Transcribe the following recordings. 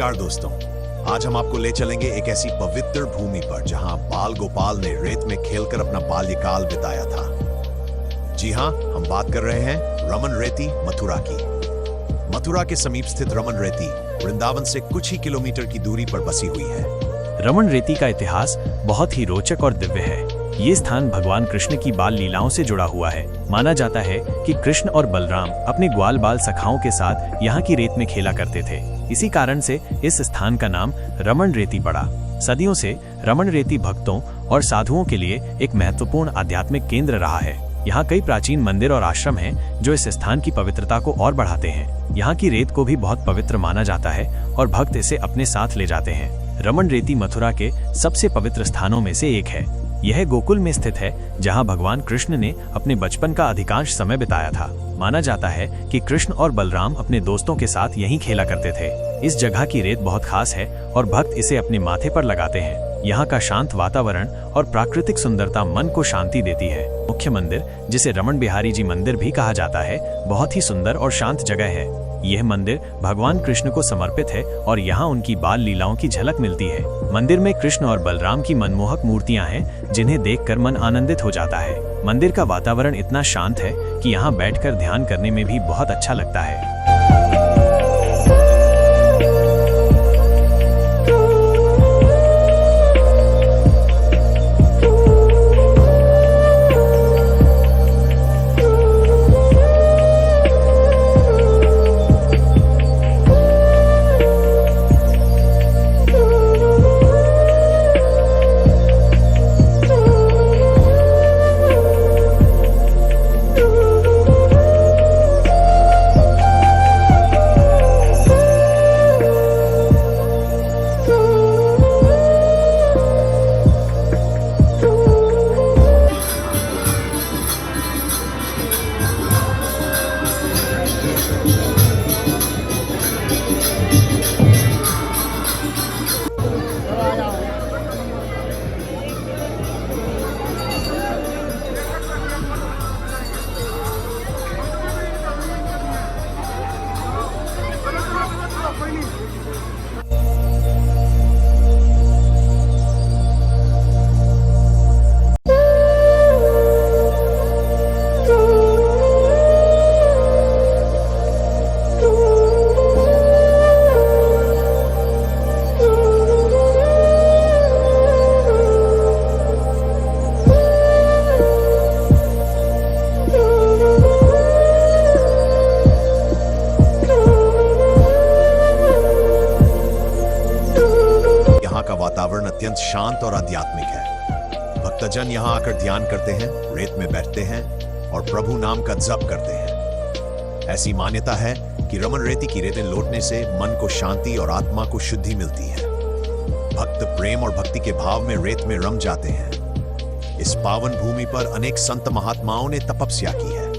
नमस्कार दोस्तों, आज हम आपको ले चलेंगे एक ऐसी पवित्र भूमि पर जहां बाल गोपाल ने रेत में खेलकर अपना बाल्यकाल बिताया था। जी हां, हम बात कर रहे हैं रमन रेती मथुरा की। मथुरा के समीप स्थित रमन रेती वृंदावन से कुछ ही किलोमीटर की दूरी पर बसी हुई है। रमन रेती का इतिहास बहुत ही रोचक और दिव्य है। ये स्थान भगवान कृष्ण की बाल लीलाओं से जुड़ा हुआ है। माना जाता है कि कृष्ण और बलराम अपने ग्वाल बाल सखाओं के साथ यहाँ की रेत में खेला करते थे। इसी कारण से इस स्थान का नाम रमन रेती पड़ा। सदियों से रमन रेती भक्तों और साधुओं के लिए एक महत्वपूर्ण आध्यात्मिक केंद्र रहा है। यहाँ कई प्राचीन मंदिर और आश्रम हैं जो इस स्थान की पवित्रता को और बढ़ाते हैं। यहाँ की रेत को भी बहुत पवित्र माना जाता है और भक्त इसे अपने साथ ले जाते हैं। रमन रेती मथुरा के सबसे पवित्र स्थानों में से एक है। यह गोकुल में स्थित है, जहाँ भगवान कृष्ण ने अपने बचपन का अधिकांश समय बिताया था। माना जाता है कि कृष्ण और बलराम अपने दोस्तों के साथ यहीं खेला करते थे। इस जगह की रेत बहुत खास है और भक्त इसे अपने माथे पर लगाते हैं। यहाँ का शांत वातावरण और प्राकृतिक सुंदरता मन को शांति देती है। मुख्य मंदिर, जिसे रमन बिहारी जी मंदिर भी कहा जाता है, बहुत ही सुंदर और शांत जगह है। यह मंदिर भगवान कृष्ण को समर्पित है और यहाँ उनकी बाल लीलाओं की झलक मिलती है। मंदिर में कृष्ण और बलराम की मनमोहक मूर्तियां हैं, जिन्हें देखकर मन आनंदित हो जाता है। मंदिर का वातावरण इतना शांत है कि यहाँ बैठकर ध्यान करने में भी बहुत अच्छा लगता है। वातावरण अत्यंत शांत और आध्यात्मिक है। भक्तजन यहाँ आकर ध्यान करते हैं, रेत में बैठते हैं और प्रभु नाम का जप करते हैं। ऐसी मान्यता है कि रमन रेती की रेतें लौटने से मन को शांति और आत्मा को शुद्धि मिलती है। भक्त प्रेम और भक्ति के भाव में रेत में रम जाते हैं। इस पावन भूमि पर अनेक संत महात्माओं ने तपस्या की है।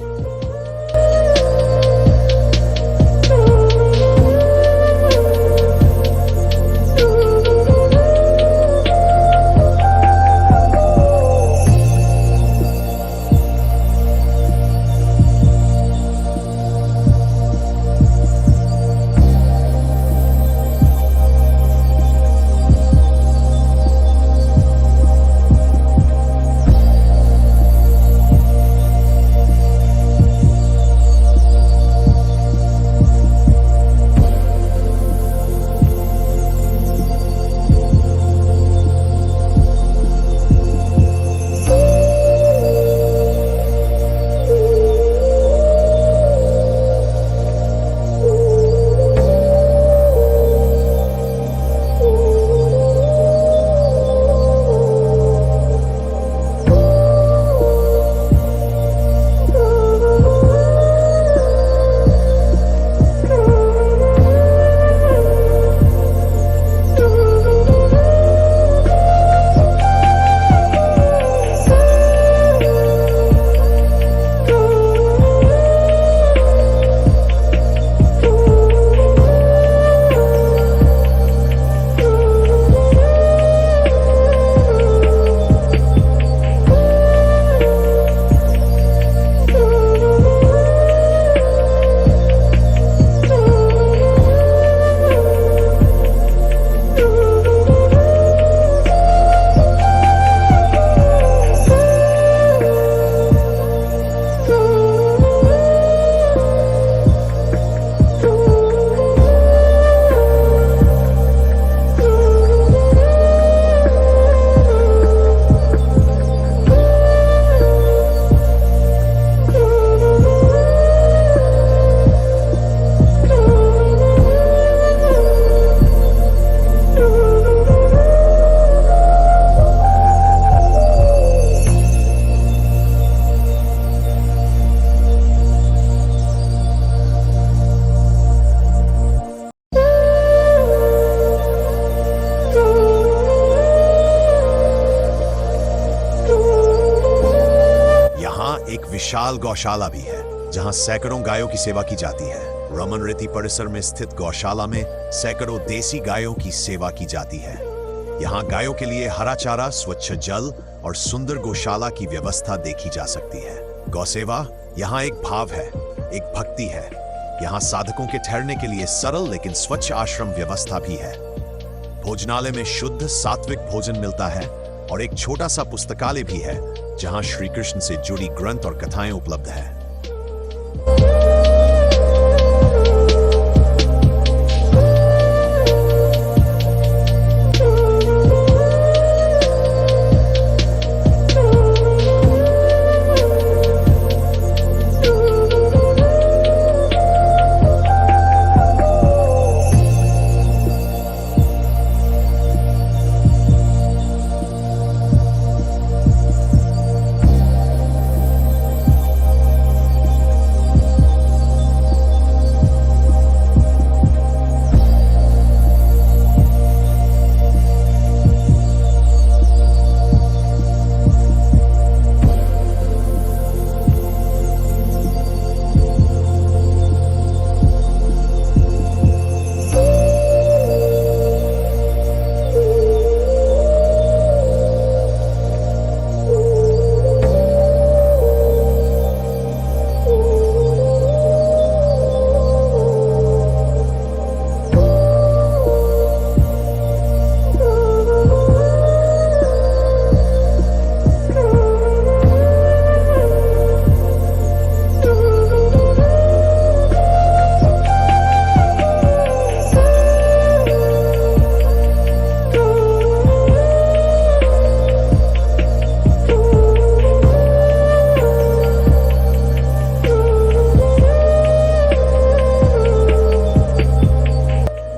विशाल गौशाला भी है जहां सैकड़ों गायों की सेवा की जाती है। रमन रीति परिसर में स्थित गौशाला में सैकड़ों देसी गायों की सेवा की जाती है। यहाँ गायों के लिए हरा चारा, स्वच्छ जल और सुंदर गौशाला की व्यवस्था देखी जा सकती है। गौसेवा यहाँ एक भाव है, एक भक्ति है। यहाँ साधकों के ठहरने के लिए सरल लेकिन स्वच्छ आश्रम व्यवस्था भी है। भोजनालय में शुद्ध सात्विक भोजन मिलता है और एक छोटा सा पुस्तकालय भी है जहाँ श्री कृष्ण से जुड़ी ग्रंथ और कथाएं उपलब्ध है।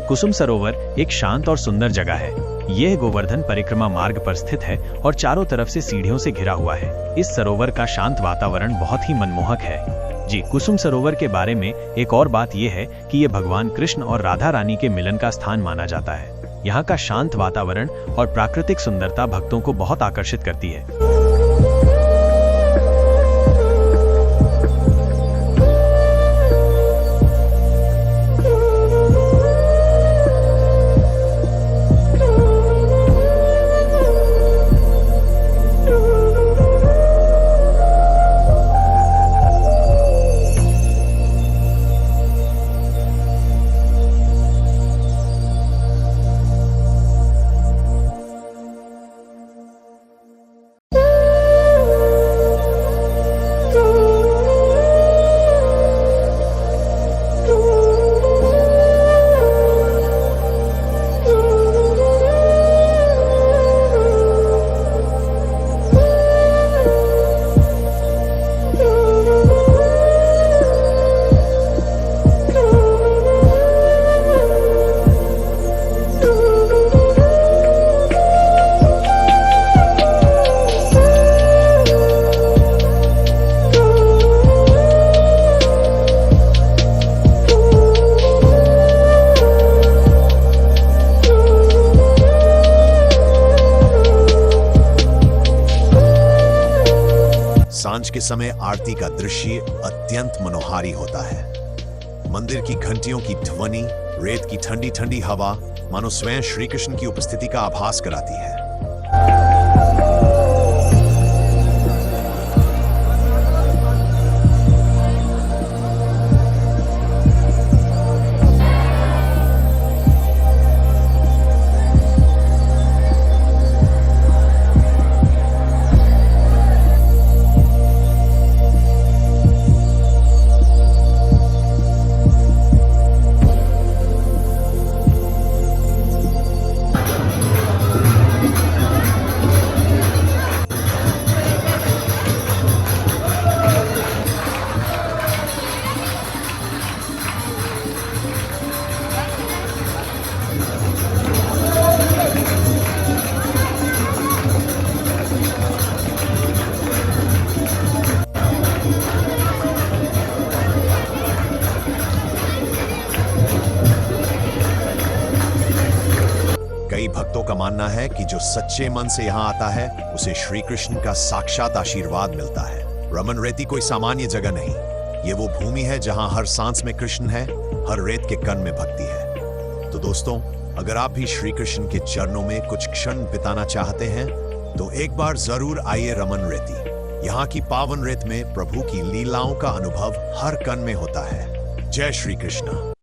कुसुम सरोवर एक शांत और सुंदर जगह है। यह गोवर्धन परिक्रमा मार्ग पर स्थित है और चारों तरफ से सीढ़ियों से घिरा हुआ है। इस सरोवर का शांत वातावरण बहुत ही मनमोहक है। जी, कुसुम सरोवर के बारे में एक और बात यह है कि यह भगवान कृष्ण और राधा रानी के मिलन का स्थान माना जाता है। यहाँ का शांत वातावरण और प्राकृतिक सुंदरता भक्तों को बहुत आकर्षित करती है। सांझ के समय आरती का दृश्य अत्यंत मनोहारी होता है। मंदिर की घंटियों की ध्वनि, रेत की ठंडी ठंडी हवा मानो स्वयं श्री कृष्ण की उपस्थिति का आभास कराती है। कई भक्तों का मानना है कि जो सच्चे मन से यहाँ आता है उसे श्री कृष्ण का साक्षात आशीर्वाद मिलता है। रमन रेती कोई सामान्य जगह नहीं, ये वो भूमि है जहां हर सांस में कृष्ण है, हर रेत के कण में भक्ति है। तो दोस्तों, अगर आप भी श्री कृष्ण के चरणों में कुछ क्षण बिताना चाहते हैं तो एक बार जरूर आइए रमन रेती। यहाँ की पावन रेत में प्रभु की लीलाओं का अनुभव हर कण में होता है। जय श्री कृष्ण।